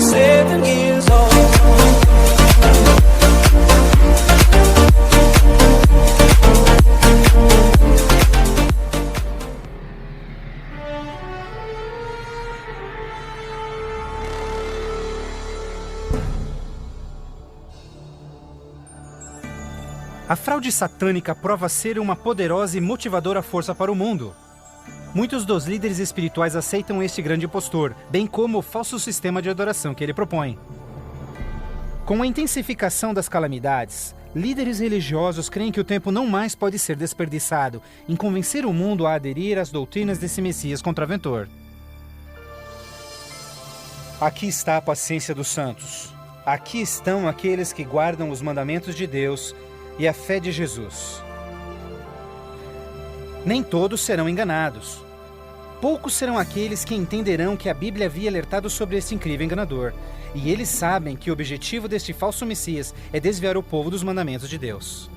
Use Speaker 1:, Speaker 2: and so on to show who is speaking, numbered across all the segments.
Speaker 1: 7 years old.
Speaker 2: A fraude satânica prova ser uma poderosa e motivadora força para o mundo. Muitos dos líderes espirituais aceitam este grande impostor, bem como o falso sistema de adoração que ele propõe. Com a intensificação das calamidades, líderes religiosos creem que o tempo não mais pode ser desperdiçado em convencer o mundo a aderir às doutrinas desse Messias contraventor. Aqui está a paciência dos santos. Aqui estão aqueles que guardam os mandamentos de Deus e a fé de Jesus. Nem todos serão enganados. Poucos serão aqueles que entenderão que a Bíblia havia alertado sobre esse incrível enganador, e eles sabem que o objetivo deste falso Messias é desviar o povo dos mandamentos de Deus.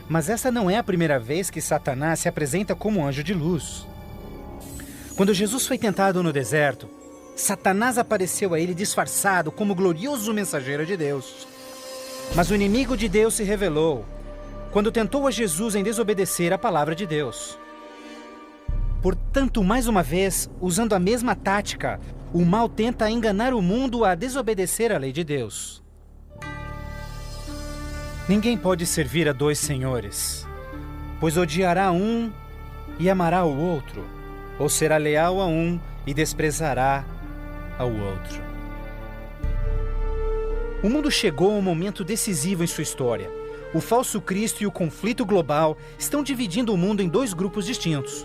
Speaker 2: Mas essa não é a primeira vez que Satanás se apresenta como anjo de luz. Quando Jesus foi tentado no deserto, Satanás apareceu a ele disfarçado como glorioso mensageiro de Deus. Mas o inimigo de Deus se revelou quando tentou a Jesus em desobedecer a palavra de Deus. Portanto, mais uma vez, usando a mesma tática, o mal tenta enganar o mundo a desobedecer a lei de Deus. Ninguém pode servir a 2 senhores, pois odiará um e amará o outro, ou será leal a um e desprezará ao outro. O mundo chegou a um momento decisivo em sua história. O falso Cristo e o conflito global estão dividindo o mundo em 2 grupos distintos: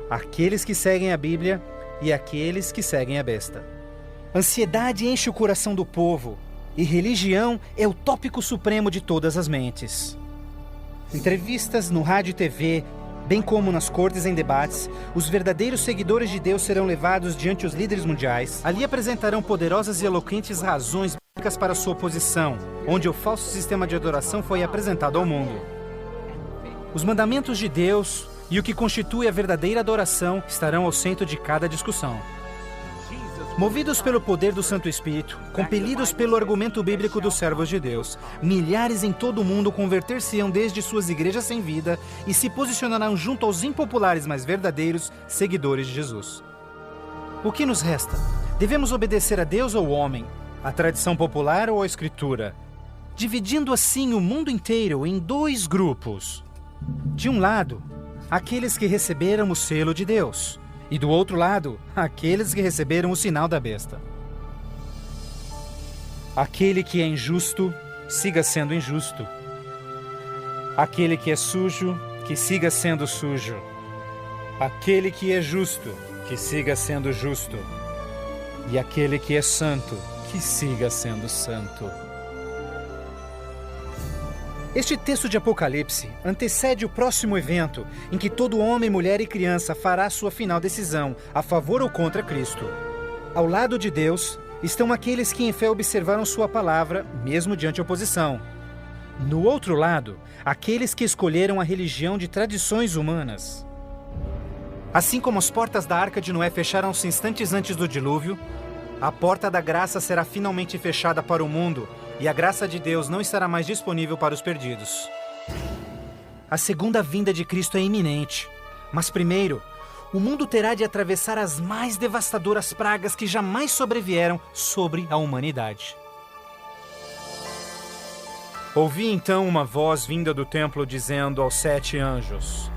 Speaker 2: aqueles que seguem a Bíblia e aqueles que seguem a besta. Ansiedade enche o coração do povo, e religião é o tópico supremo de todas as mentes. Entrevistas no rádio e TV, bem como nas cortes em debates, os verdadeiros seguidores de Deus serão levados diante os líderes mundiais. Ali apresentarão poderosas e eloquentes razões bíblicas para sua oposição, onde o falso sistema de adoração foi apresentado ao mundo. Os mandamentos de Deus e o que constitui a verdadeira adoração estarão ao centro de cada discussão. Movidos pelo poder do Santo Espírito, compelidos pelo argumento bíblico dos servos de Deus, milhares em todo o mundo converter-se-ão desde suas igrejas sem vida e se posicionarão junto aos impopulares, mas verdadeiros seguidores de Jesus. O que nos resta? Devemos obedecer a Deus ou ao homem, à tradição popular ou à Escritura, dividindo assim o mundo inteiro em 2 grupos. De um lado, aqueles que receberam o selo de Deus, e do outro lado, aqueles que receberam o sinal da besta. Aquele que é injusto, siga sendo injusto. Aquele que é sujo, que siga sendo sujo. Aquele que é justo, que siga sendo justo. E aquele que é santo, que siga sendo santo. Este texto de Apocalipse antecede o próximo evento em que todo homem, mulher e criança fará sua final decisão, a favor ou contra Cristo. Ao lado de Deus estão aqueles que em fé observaram sua palavra, mesmo diante oposição. No outro lado, aqueles que escolheram a religião de tradições humanas. Assim como as portas da Arca de Noé fecharam-se instantes antes do dilúvio, a porta da graça será finalmente fechada para o mundo, e a graça de Deus não estará mais disponível para os perdidos. A segunda vinda de Cristo é iminente, mas primeiro, o mundo terá de atravessar as mais devastadoras pragas que jamais sobrevieram sobre a humanidade. Ouvi então uma voz vinda do templo dizendo aos 7 anjos: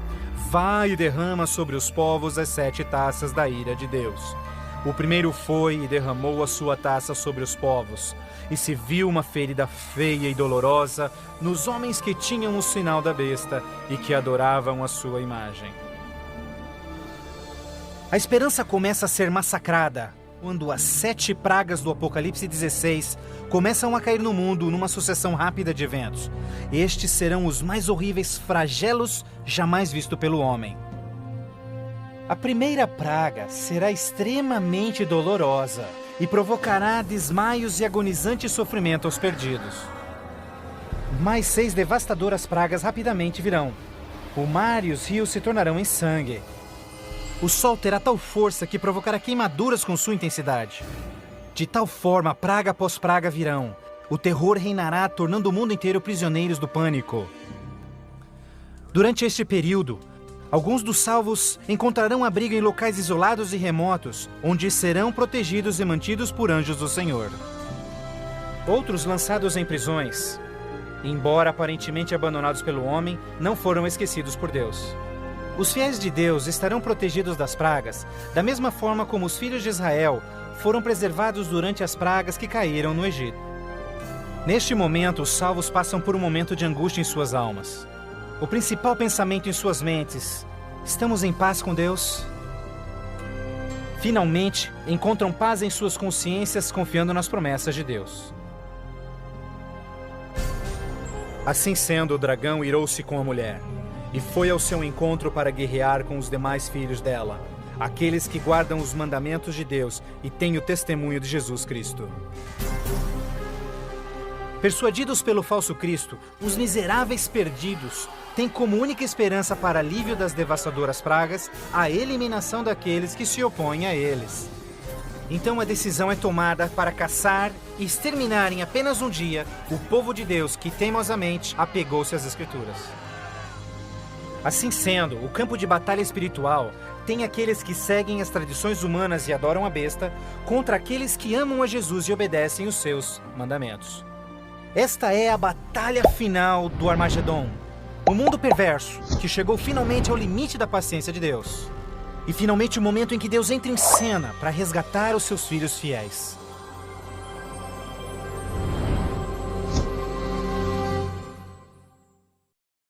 Speaker 2: vai e derrama sobre os povos as 7 taças da ira de Deus. O primeiro foi e derramou a sua taça sobre os povos, e se viu uma ferida feia e dolorosa nos homens que tinham o sinal da besta e que adoravam a sua imagem. A esperança começa a ser massacrada quando as 7 pragas do Apocalipse 16 começam a cair no mundo numa sucessão rápida de eventos. Estes serão os mais horríveis flagelos jamais vistos pelo homem. A primeira praga será extremamente dolorosa e provocará desmaios e agonizante sofrimento aos perdidos. Mais 6 devastadoras pragas rapidamente virão. O mar e os rios se tornarão em sangue. O sol terá tal força que provocará queimaduras com sua intensidade. De tal forma, praga após praga virão. O terror reinará, tornando o mundo inteiro prisioneiros do pânico. Durante este período, alguns dos salvos encontrarão abrigo em locais isolados e remotos, onde serão protegidos e mantidos por anjos do Senhor. Outros, lançados em prisões, embora aparentemente abandonados pelo homem, não foram esquecidos por Deus. Os fiéis de Deus estarão protegidos das pragas, da mesma forma como os filhos de Israel foram preservados durante as pragas que caíram no Egito. Neste momento, os salvos passam por um momento de angústia em suas almas. O principal pensamento em suas mentes: estamos em paz com Deus? Finalmente, encontram paz em suas consciências, confiando nas promessas de Deus. Assim sendo, o dragão irou-se com a mulher e foi ao seu encontro para guerrear com os demais filhos dela, aqueles que guardam os mandamentos de Deus e têm o testemunho de Jesus Cristo. Persuadidos pelo falso Cristo, os miseráveis perdidos têm como única esperança para alívio das devastadoras pragas a eliminação daqueles que se opõem a eles. Então a decisão é tomada para caçar e exterminar em apenas um dia o povo de Deus que teimosamente apegou-se às Escrituras. Assim sendo, o campo de batalha espiritual tem aqueles que seguem as tradições humanas e adoram a besta contra aqueles que amam a Jesus e obedecem os seus mandamentos. Esta é a batalha final do Armagedon, o mundo perverso que chegou finalmente ao limite da paciência de Deus. E finalmente o momento em que Deus entra em cena para resgatar os seus filhos fiéis.